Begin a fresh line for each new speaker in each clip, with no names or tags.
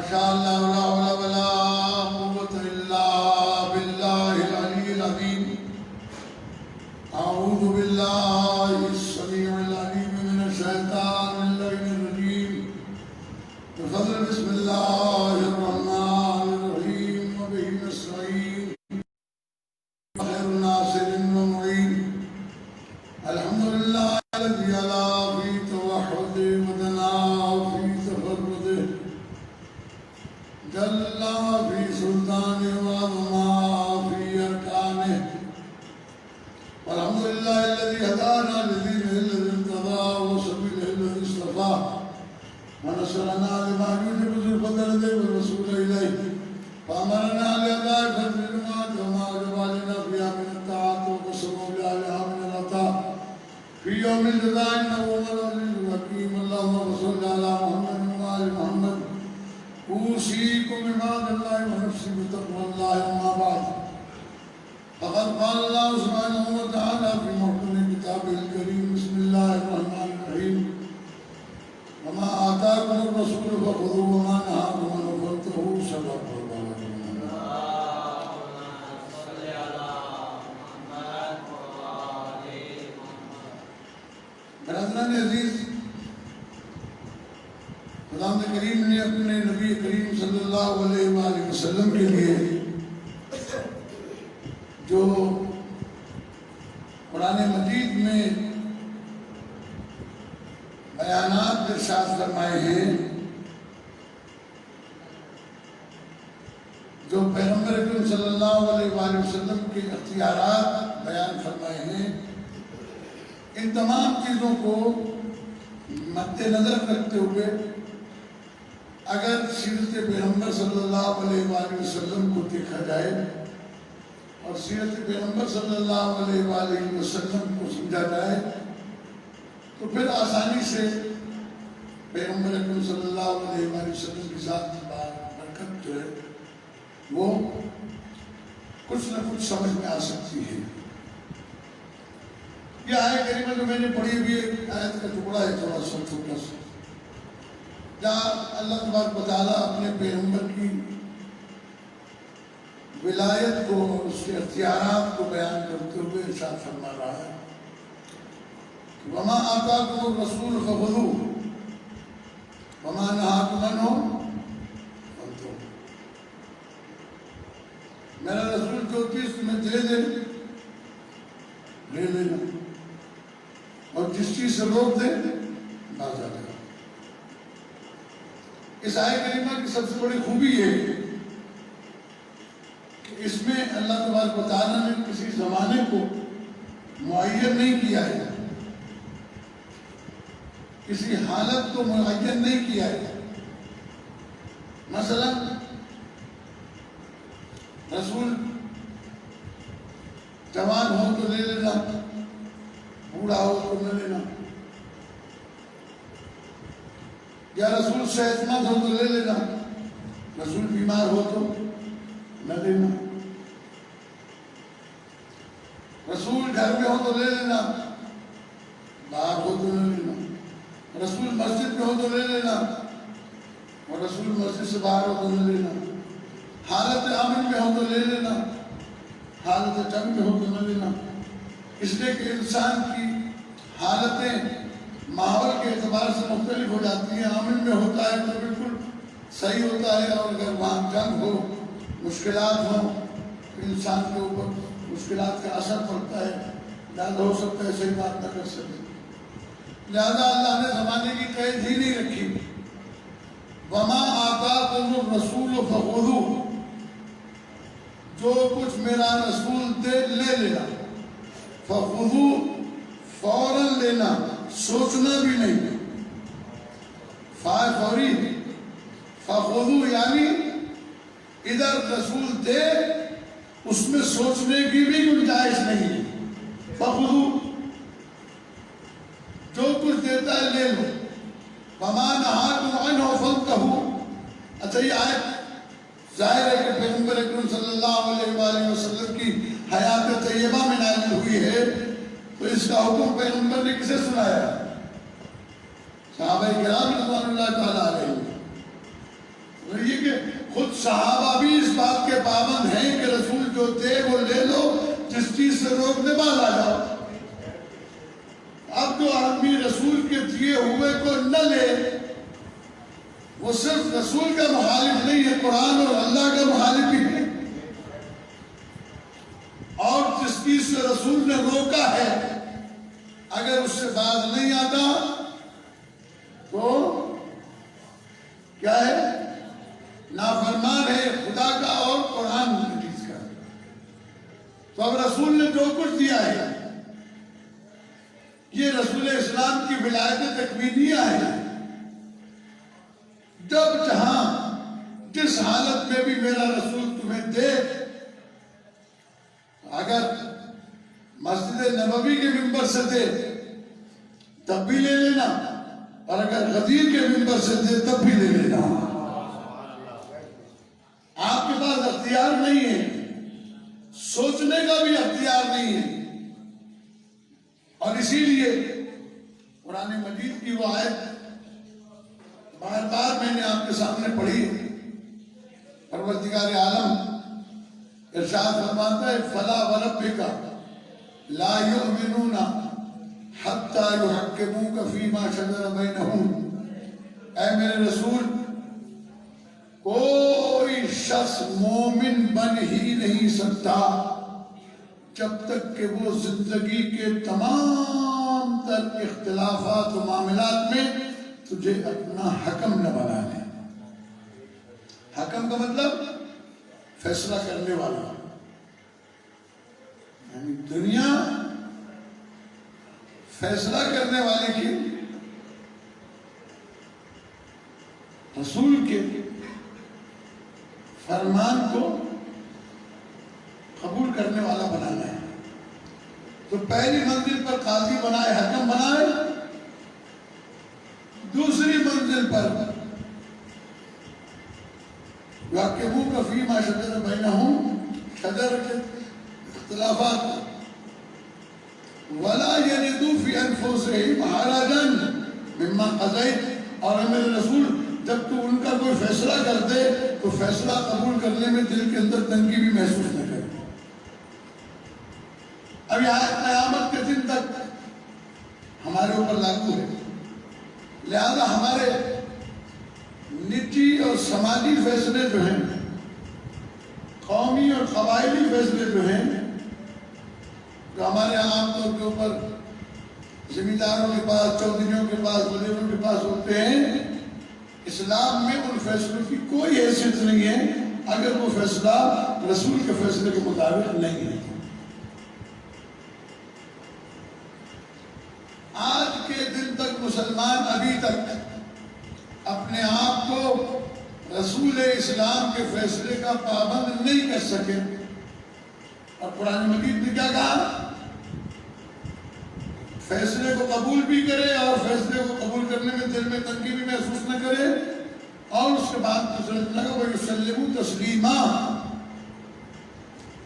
شاء اللہ لا حول ولا قوة الا باللہ العلی العظیم. اعوذ باللہ السمیع العلیم من الشیطان اللعین الرجیم. بفضل بسم اللہ الرحمن الرحیم وبہ نستعین خیر ناصر ومعین. الحمدللہ الذی علا فی توحد ودنا فی تفرد جل فی سلطان وعظما فی ارکانہ. الحمدللہ الذی ہدانا لدینہ الذی ارتضی وسبیلہ الذی اصطفی ونصرنا لما یوجب ذو الفضل والرسول الیہ فامرنا لأداء فرض الجمعة وما وجب علينا فيها من الطاعات وقسموا بأهلها من العطاء في يوم الجزاء إنه هو العزيز الحكيم. اللهم صل على محمد وآل محمد. أوصيكم عباد الله ونفسي بتقوى الله. أما بعد فقد قال الله سبحانه وتعالى في محكم كتابه الكريم. بسم الله الرحمن الرحيم. وما آتاكم الرسول فخذوه وما نهاكم عنه فانتهوا. صدق الله. برادران عزیز، خداوند کریم نے اپنے نبی کریم صلی اللہ علیہ وآلہ وسلم کے لیے جو قرآن مجید میں بیانات ارشاد فرمائے ہیں، جو پیغمبر اکرم صلی اللہ علیہ وآلہ وسلم کے اختیارات بیان فرمائے ہیں، ان تمام چیزوں کو مد نظر رکھتے ہوئے اگر سیرت پیغمبر صلی اللہ علیہ وآلہ وسلم کو دیکھا جائے اور سیرت پیغمبر صلی اللہ علیہ وآلہ وسلم کو سمجھا جائے تو پھر آسانی سے پیغمبر اکرم صلی اللہ علیہ وآلہ وسلم کی ذات کی برکت جو ہے وہ کچھ نہ کچھ سمجھ میں آ سکتی ہے. یہ آیت کریمہ جو میں نے پڑھی بھی ایک آیت کا ٹکڑا ہے تھوڑا سا چھوٹا سا، جہاں اللہ تبارک و تعالیٰ اپنے پیغمبر کی ولایت کو اور اس کے اختیارات کو بیان کرتے ہوئے ارشاد فرما رہا ہے کہ وَمَا آتَاكُمُ الرَّسُولُ فَخُذُوهُ وَمَا نَهَاكُمْ عَنْهُ فَانْتَهُوا. میرا رسول جو چیز تمہیں دے دے لے لینا، اور جس چیز سے روک دے باز آ جائے. اس آیت کریمہ کی سب سے بڑی خوبی ہے کہ اس میں اللہ تبارک و تعالیٰ نے کسی زمانے کو معین نہیں کیا ہے، کسی حالت کو معین نہیں کیا ہے. مثلا رسول جوان ہو تو لے لینا، بوڑھا ہو تو نہ لینا، یا رسول صحت مند ہو تو لے لینا، رسول بیمار ہو تو نہ لینا، رسول گھر میں ہو تو لے لینا، باہر ہو تو نہ لینا، رسول مسجد میں ہو تو لے لینا اور رسول مسجد سے باہر ہو تو نہ لینا، حالت امن میں ہو تو لے لینا، حالت جنگ میں ہو تو نہ لینا. اس لیے کہ انسان کی حالتیں ماحول کے اعتبار سے مختلف ہو جاتی ہیں. امن میں ہوتا ہے تو بالکل صحیح ہوتا ہے، اور اگر وہاں جنگ ہو، مشکلات ہوں تو انسان کے اوپر مشکلات کا اثر پڑتا ہے، لہذا ہو سکتا ہے صحیح بات نہ کر سکے. لہذا اللہ نے زمانے کی قید ہی نہیں رکھی. وَمَا آتَاكُمُ الرَّسُولُ فَخُذُوهُ، جو کچھ میرا رسول دے لے لینا. فَخُذُوهُ، فوراً لینا، سوچنا بھی نہیں. فوری. فَخُذُوهُ یعنی ادھر رسول دے، اس میں سوچنے کی بھی گنجائش نہیں ہے. فَخُذُوهُ، جو کچھ دیتا ہے لے لو. وَمَا نَهَاكُمْ عَنْهُ فَانْتَهُوا. اچھا یہ آیت ظاہر ہے کہ پیغمبر اکرم صلی اللہ علیہ وآلہ وسلم کی حیات طیبہ میں نازل ہوئی ہے، تو اس کا حکم پیغمبر نے کسے سنایا؟ صحابہ کرام رضوان اللہ تعالیٰ علیہ. خود صحابہ بھی اس بات کے پابند ہیں کہ رسول جو دے وہ لے لو، جس چیز سے روکنے باز آ جاؤ۔ اب جو آدمی رسول کے دیے ہوئے کو نہ لے، وہ صرف رسول کا مخالف نہیں ہے، قرآن اور اللہ کا مخالف بھی ہے۔ اور جس چیز سے رسول نے روکا ہے اگر اس سے باز نہیں آتا تو کیا ہے؟ نافرمان ہے خدا کا اور قرآن مجید کا۔ تو اب رسول نے جو کچھ دیا ہے یہ رسول اسلام کی ولایت تکوینیہ ہے۔ جب جہاں جس حالت میں بھی میرا رسول تمہیں دے، اگر مسجد نبوی کے ممبر سے دے تب بھی لے لینا، اور اگر غدیر کے ممبر سے دے تب بھی لے لینا۔ آپ کے پاس اختیار نہیں ہے، سوچنے کا بھی اختیار نہیں ہے۔ اور اسی لیے قرآن مجید کی وہ آیت بار بار میں نے آپ کے سامنے پڑھی ہے۔ پروردگار عالم ارشاد فرماتا ہے فَلَا وَرَبِّكَ لَا يُؤْمِنُونَ حَتَّى يُحَكِّمُوكَ فِي مَا شَجَرَ بَيْنَهُمْ۔ اے میرے رسول، کوئی شخص مومن بن ہی نہیں سکتا جب تک کہ وہ زندگی کے تمام تر اختلافات و معاملات میں تجھے اپنا حکم نہ بنا لے۔ حکم کا مطلب فیصلہ کرنے والا، یعنی دنیا فیصلہ کرنے والے کی رسول کے فرمان کو قبول کرنے والا بنانا ہے۔ تو پہلی منزل پر قاضی بنائے، حکم بنائے، دوسری منزل پر يُحَكِّمُوكَ فِي مَا شَجَرَ بَيْنَهُمْ، شجر کے اختلافات، وَلَا يَجِدُوا فِي أَنفُسِهِمْ حَرَجًا مِمَّا قَضَيْتَ۔ اور میرے رسول جب تو ان کا کوئی فیصلہ کر دے تو فیصلہ قبول کرنے میں دل کے اندر تنگی بھی محسوس نہ کرے۔ اب یہ قیامت کے دن تک ہمارے اوپر لاگو ہے، لہذا ہمارے نجی اور سماجی فیصلے جو ہیں، قومی اور قبائلی فیصلے جو ہیں، جو ہمارے عام طور کے اوپر زمینداروں کے پاس، چودھریوں کے پاس، وزیروں کے پاس ہوتے ہیں، اسلام میں ان فیصلوں کی کوئی حیثیت نہیں ہے اگر وہ فیصلہ رسول کے فیصلے کے مطابق نہیں ہے۔ آج کے دن تک مسلمان ابھی تک اپنے آپ کو رسول اسلام کے فیصلے کا پابند نہیں کر سکے، اور قرآن مجید نے کیا کہا؟ فیصلے کو قبول بھی کرے اور فیصلے کو قبول کرنے میں دل میں تنگی بھی محسوس نہ کرے، اور اس کے بعد دوسرے لگا وَيُسَلِّمُ تَسْلِيمًا،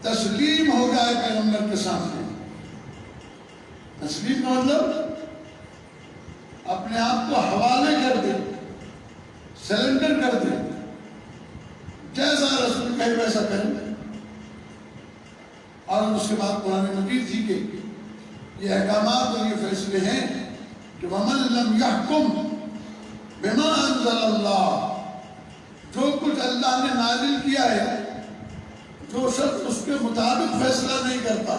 تسلیم ہو جائے پیغمبر کے سامنے۔ تسلیم کا مطلب اپنے آپ کو حوالے کر دے، سرنڈر کر دے، جیسا رسول کہے ویسا کریں۔ اور اس کے بعد قرآن مجید جی کے یہ احکامات اور یہ فیصلے ہیں کہ وَمَن لَمْ يَحْكُمْ بِمَا أَنزَلَ اللَّهُ، جو کچھ اللہ نے نازل کیا ہے، جو شخص اس کے مطابق فیصلہ نہیں کرتا،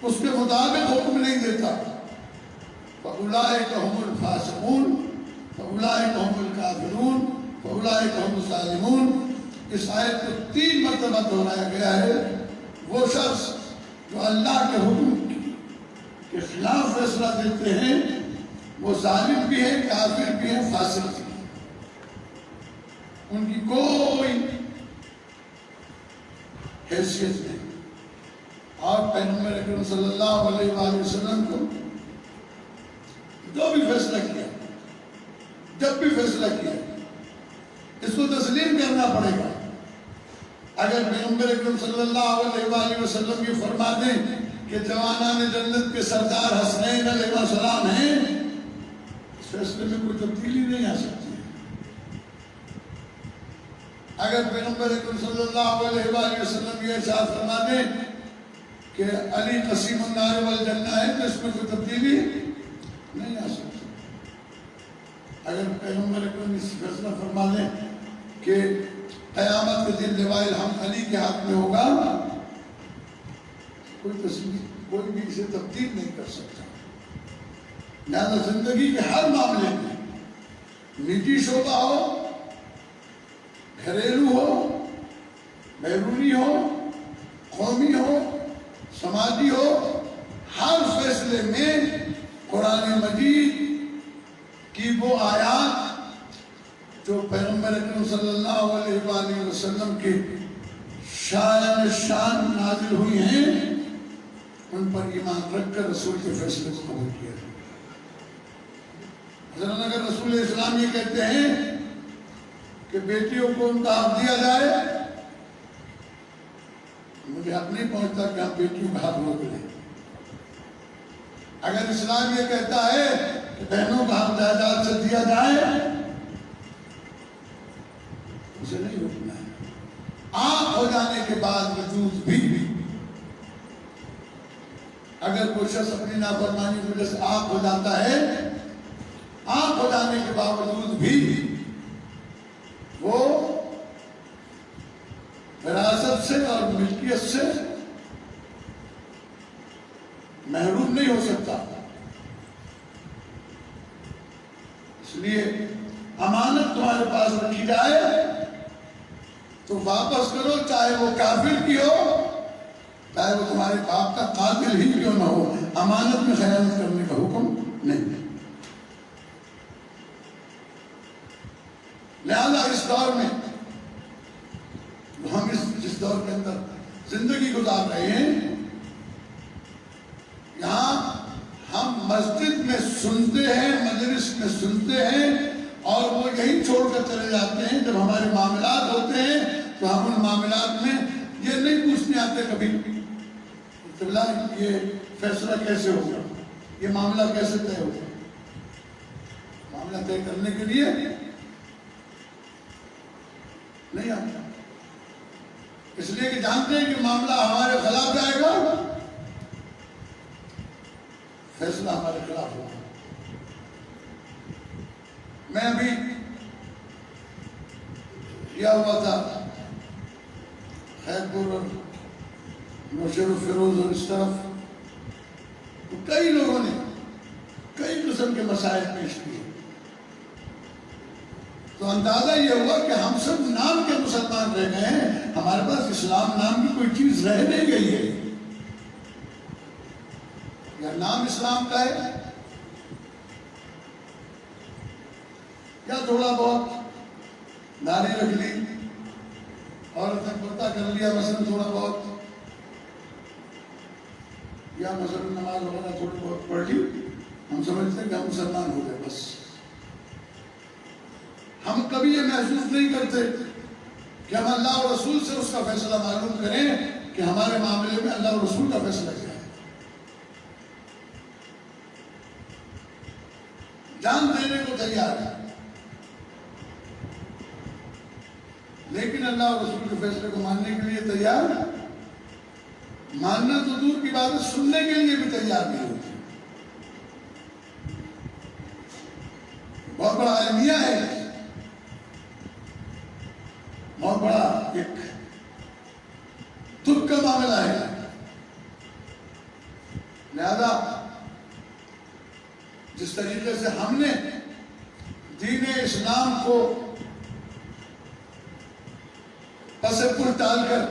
اس کے مطابق حکم نہیں دیتا، فَأُولَئِكَ هُمُ الْفَاسِقُونَ فَأُولَئِكَ هُمُ الْكَافِرُونَ فَأُولَئِكَ هُمُ الظَّالِمُونَ۔ اس آیت کو 3 مرتبہ دہرایا گیا ہے۔ وہ شخص جو اللہ کے حکم کے خلاف فیصلہ دیتے ہیں وہ ظالم بھی ہیں، کافر بھی ہیں، فاسق بھی ہیں، ان کی کوئی حیثیت نہیں۔ اور پیغمبر اکرم صلی اللہ علیہ وآلہ وسلم کو جو بھی فیصلہ کیا، جب بھی فیصلہ کیا، اس کو تسلیم کرنا پڑے گا۔ اگر پیغمبر اکرم صلی اللہ علیہ وآلہ وسلم یہ فرما دیں کہ جوانان جنت کے سردار حسنین علیہ السلام ہیں، اس فیصلے میں کوئی تبدیلی نہیں آ سکتی ہے۔ اگر پیغمبر اکرم صلی اللہ علیہ وآلہ وسلم یہ ارشاد فرما دیں کہ علی قسیم النار والجنہ ہے تو اس میں کوئی تبدیلی نہیں آ سکتی۔ اگر پیغمبر اکرم اس فیصلہ فرما دیں کہ قیامت کے دن لواء الحمد علی کے ہاتھ میں ہوگا، کوئی بھی اسے تبدیل نہیں کر سکتا۔ لہذا زندگی کے ہر معاملے میں، نجی شعبہ ہو، گھریلو ہو، بیرونی ہو، قومی ہو، سماجی ہو، ہر فیصلے میں قرآن مجید کی وہ آیات جو پیغمبر اکرم صلی اللہ علیہ وآلہ وسلم کے شان نازل ہوئی ہیں، ان پر ایمان رکھ کر رسول کے فیصلے کو قبول کیا ہے۔ حضرت اگر رسول اسلام یہ کہتے ہیں کہ بیٹیوں کو ان کا حق دیا جائے، مجھے حق نہیں پہنچتا کہ ہم بیٹیوں کا حق روک لیں۔ اگر اسلام یہ کہتا ہے کہ بہنوں کا حق جائیداد سے دیا جائے، اسے نہیں روکنا ہے۔ آنکھ ہو جانے کے بعد وجود بھی اگر کوئی شخص اپنی نافرمانی کی وجہ سے آنکھ ہو جاتا ہے، آنکھ ہو جانے کے باوجود بھی وہ وراثت سے اور ملکیت سے محروم نہیں ہو سکتا۔ اس لیے امانت تمہارے پاس رکھی جائے تو واپس کرو، چاہے وہ کافر کی ہو، چاہے وہ تمہارے باپ کا قاتل ہی کیوں نہ ہو، امانت میں خیانت کرنے کا حکم نہیں۔ لہذا اس دور میں ہم جس دور کے اندر زندگی گزار رہے ہیں، یہاں ہم مسجد میں سنتے ہیں، مجلس میں سنتے ہیں، اور وہ یہی چھوڑ کر چلے جاتے ہیں۔ جب ہمارے معاملات ہوتے ہیں تو ہم ان معاملات میں یہ نہیں پوچھنے آتے کبھی یہ فیصلہ کیسے ہوگا، یہ معاملہ کیسے طے ہوگا۔ معاملہ طے کرنے کے لیے نہیں آتا، اس لیے کہ جانتے ہیں کہ معاملہ ہمارے خلاف جائے گا، فیصلہ ہمارے خلاف ہوگا۔ میں ابھی کیا ہوا تھا خیر پور اور نوشہر و فیروز اور اس طرف، تو کئی لوگوں نے کئی قسم کے مسائل پیش کیے، تو اندازہ یہ ہوا کہ ہم سب نام کے مسلمان رہ گئے ہیں، ہمارے پاس اسلام نام کی کوئی چیز رہ نہیں گئی ہے۔ یا نام اسلام کا ہے، یا تھوڑا بہت داڑھی رکھ لی، عورت نے کرتا کر لیا مثلا تھوڑا بہت، یا مثلا نماز وغیرہ تھوڑی بہت پڑھ لی، ہم سمجھتے ہیں کہ ہم مسلمان ہو گئے بس۔ ہم کبھی یہ محسوس نہیں کرتے کہ ہم اللہ اور رسول سے اس کا فیصلہ معلوم کریں کہ ہمارے معاملے میں اللہ اور رسول کا فیصلہ کیا ہے۔ جان دینے کو تیار ہے، لیکن اللہ اور رسول کے فیصلے کو ماننے کے لیے تیار، ماننا تو دور کی بات ہے، سننے کے لیے بھی تیار نہیں ہوتی۔ بہت بڑا المیہ ہے، بہت بڑا ایک دکھ کا معاملہ ہے۔ لہذا جس طریقے سے ہم نے دین اسلام کو پس پل ڈال کر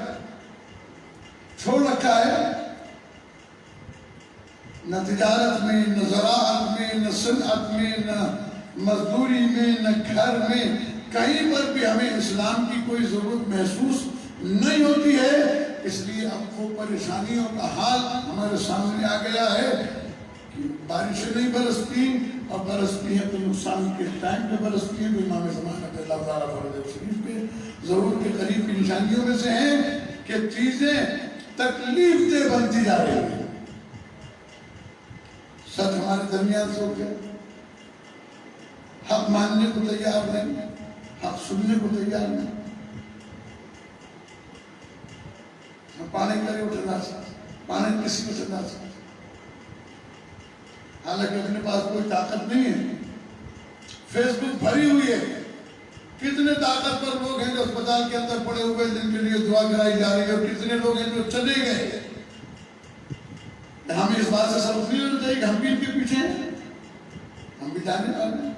چھوڑ رکھا ہے، نہ تجارت میں، نہ زراعت میں، نہ صنعت میں، نہ مزدوری میں، نہ گھر میں، کہیں پر بھی ہمیں اسلام کی کوئی ضرورت محسوس نہیں ہوتی ہے۔ اس لیے اب وہ پریشانیوں کا حال ہمارے سامنے آ گیا ہے کہ بارشیں نہیں برستی، اور برستی ہیں تو نقصان کے ٹائم پہ برستی ہیں، تو امام زمانہ پہ اللہ تعالیٰ فرد شریف پہ ضرور کے قریب کی نشانیوں میں سے ہیں کہ چیزیں تکلیف دہ بنتی جا رہی ہیں۔ سچ ہمارے درمیان سے ہو گیا، حق ماننے کو تیار نہیں، حق سننے کو تیار نہیں۔ پانے کرے اٹھنا پانے کسی اٹھنا حالانکہ اپنے پاس کوئی طاقت نہیں ہے. فیس بک بھری ہوئی ہے. کتنے طاقتور لوگ ہیں جو اسپتال کے اندر پڑے ہوئے جن کے لیے دعا کرائی جا رہی ہے اور کتنے لوگ ہیں جو چلے گئے. ہمیں اس بات سے سبق نہیں لینا چاہیے کہ ہم بھی ان کے پیچھے ہیں. ہم بھی جانے والے ہیں.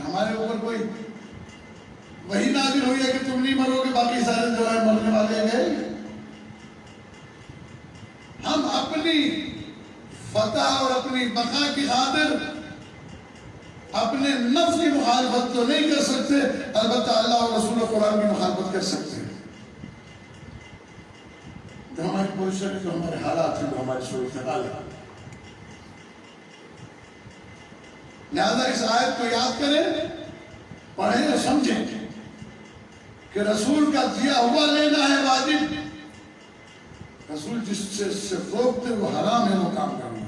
ہمارے اوپر کوئی وہی نازل ہوئی ہے کہ تم نہیں مرو گے باقی سارے جو ہے مرنے والے گئے. ہم اپنی فتح اور اپنی بقا کی خاطر اپنے نفس کی مخالفت تو نہیں کر سکتے, البتہ اللہ اور رسول قرآن کی مخالفت کر سکتے ہیں. جو ہماری پوزیشن ہے, جو ہمارے حالات ہیں, جو ہماری صورتحال ہے. لہذا اس آیت کو یاد کریں, پڑھیں اور سمجھیں کہ رسول کا دیا ہوا لینا ہے واجب. رسول جس سے روکتے وہ حرام ہے وہ کام کرنا.